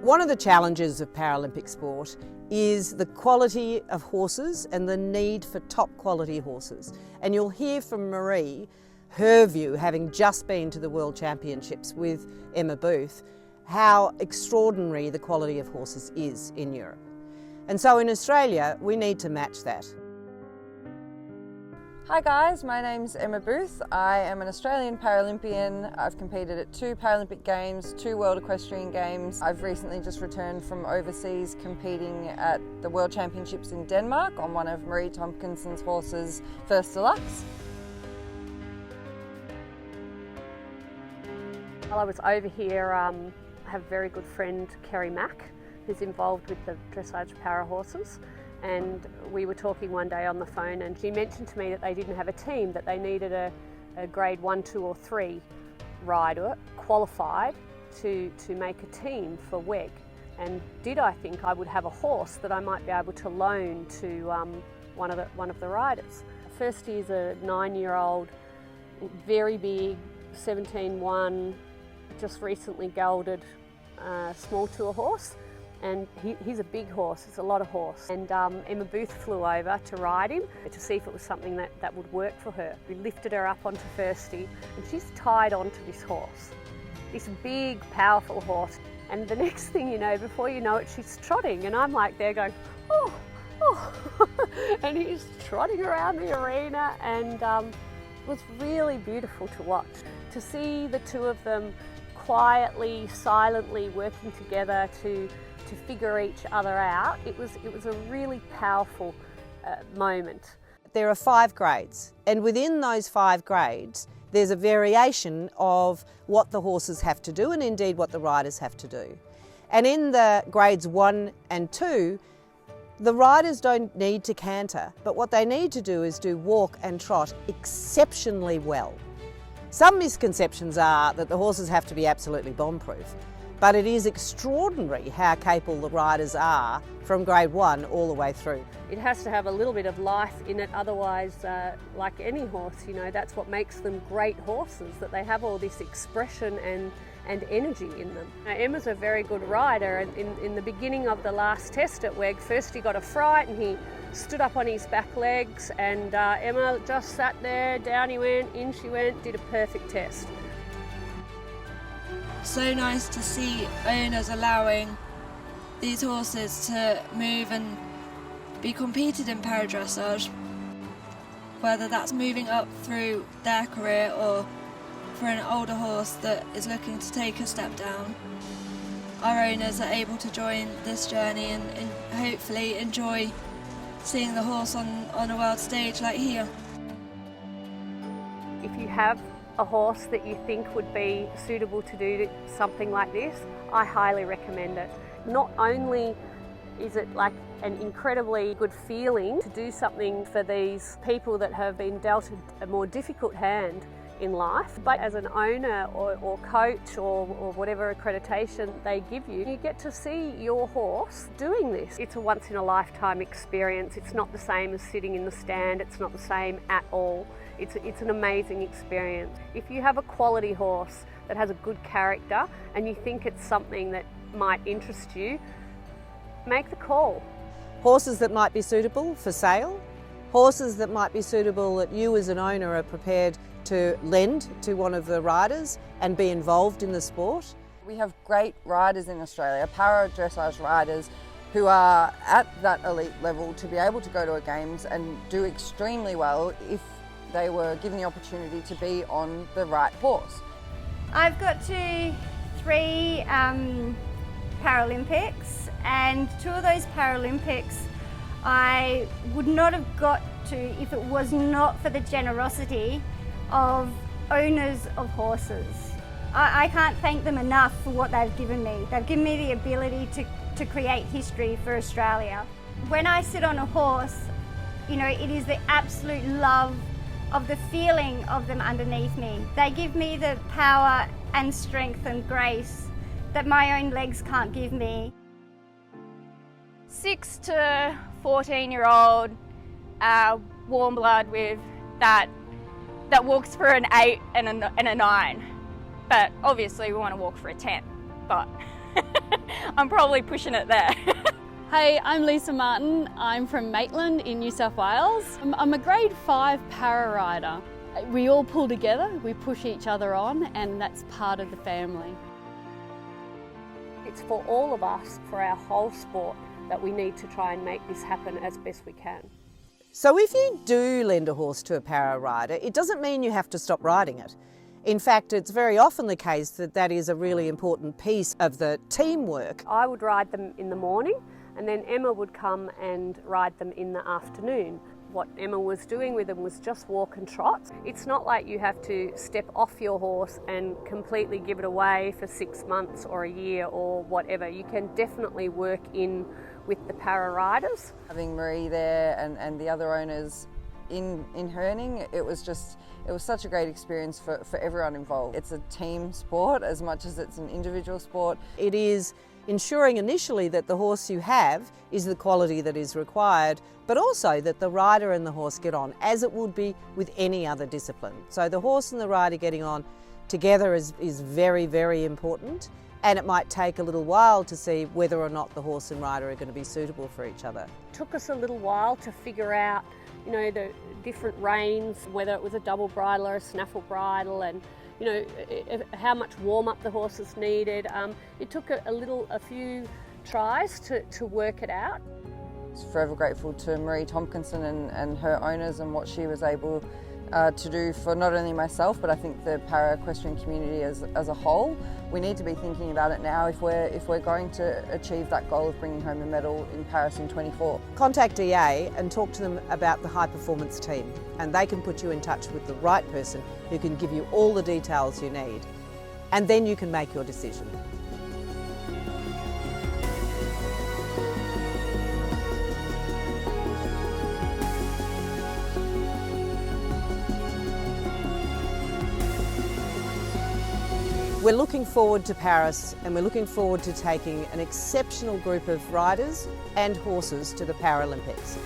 One of the challenges of Paralympic sport is the quality of horses and the need for top quality horses. And you'll hear from Marie, her view, having just been to the World Championships with Emma Booth, how extraordinary the quality of horses is in Europe. And so in Australia, we need to match that. Hi guys, my name's Emma Booth. I am an Australian Paralympian. I've competed at 2 Paralympic Games, 2 World Equestrian Games. I've recently just returned from overseas competing at the World Championships in Denmark on one of Marie Tompkinson's horses, First Deluxe. While I was over here, I have a very good friend, Kerry Mack, who's involved with the dressage para horses. And we were talking one day on the phone and she mentioned to me that they didn't have a team, that they needed a grade 1, 2 or 3 rider qualified to make a team for WEG. And did I think I would have a horse that I might be able to loan to one of the riders. First is a 9-year-old, very big, 17-1, just recently gelded small tour horse. And he's a big horse, it's a lot of horse. And Emma Booth flew over to ride him to see if it was something that would work for her. We lifted her up onto Firsty and she's tied onto this horse, this big, powerful horse. And the next thing you know, before you know it, she's trotting and I'm like there going, oh, oh. And he's trotting around the arena and it was really beautiful to watch. To see the two of them quietly, silently working together to figure each other out. It was a really powerful moment. There are 5 grades, and within those 5 grades there's a variation of what the horses have to do and indeed what the riders have to do. And in the grades 1 and 2, the riders don't need to canter, but what they need to do is do walk and trot exceptionally well. Some misconceptions are that the horses have to be absolutely bomb-proof, but it is extraordinary how capable the riders are from grade 1 all the way through. It has to have a little bit of life in it, otherwise, like any horse, you know, that's what makes them great horses, that they have all this expression and energy in them. Now, Emma's a very good rider, and in the beginning of the last test at WEG, first he got a fright and he stood up on his back legs and Emma just sat there, down he went, in she went, did a perfect test. So nice to see owners allowing these horses to move and be competed in para-dressage, whether that's moving up through their career or for an older horse that is looking to take a step down. Our owners are able to join this journey and hopefully enjoy seeing the horse on a world stage like here. If you have a horse that you think would be suitable to do something like this, I highly recommend it. Not only is it like an incredibly good feeling to do something for these people that have been dealt a more difficult hand in life, but as an owner or coach or whatever accreditation they give you, you get to see your horse doing this. It's a once in a lifetime experience. It's not the same as sitting in the stand, it's not the same at all. It's an amazing experience. If you have a quality horse that has a good character and you think it's something that might interest you, make the call. Horses that might be suitable for sale, horses that might be suitable that you as an owner are prepared to lend to one of the riders and be involved in the sport. We have great riders in Australia, para-dressage riders, who are at that elite level to be able to go to a games and do extremely well if they were given the opportunity to be on the right horse. I've got to 3 Paralympics, and 2 of those Paralympics I would not have got to if it was not for the generosity of owners of horses. I can't thank them enough for what they've given me. They've given me the ability to create history for Australia. When I sit on a horse, you know, it is the absolute love of the feeling of them underneath me. They give me the power and strength and grace that my own legs can't give me. 6 to 14-year-old warm blood with that walks for an 8 and a 9. But obviously we want to walk for a 10. But I'm probably pushing it there. Hey, I'm Lisa Martin. I'm from Maitland in New South Wales. I'm a grade 5 para rider. We all pull together, we push each other on, and that's part of the family. It's for all of us, for our whole sport, that we need to try and make this happen as best we can. So if you do lend a horse to a para rider, it doesn't mean you have to stop riding it. In fact, it's very often the case that that is a really important piece of the teamwork. I would ride them in the morning, and then Emma would come and ride them in the afternoon. What Emma was doing with them was just walk and trot. It's not like you have to step off your horse and completely give it away for 6 months or a year or whatever. You can definitely work in with the para riders. Having Marie there and the other owners in Herning, it was such a great experience for everyone involved. It's a team sport as much as it's an individual sport. It is ensuring initially that the horse you have is the quality that is required, but also that the rider and the horse get on, as it would be with any other discipline. So the horse and the rider getting on together is very, very important, and it might take a little while to see whether or not the horse and rider are going to be suitable for each other. It took us a little while to figure out, you know, the different reins, whether it was a double bridle or a snaffle bridle, and you know, how much warm-up the horses needed. It took a few tries to work it out. I'm forever grateful to Marie Tompkinson and her owners and what she was able to do for not only myself, but I think the para-equestrian community as a whole. We need to be thinking about it now if we're going to achieve that goal of bringing home a medal in Paris in 24. Contact EA and talk to them about the high performance team, and they can put you in touch with the right person who can give you all the details you need, and then you can make your decision. We're looking forward to Paris, and we're looking forward to taking an exceptional group of riders and horses to the Paralympics.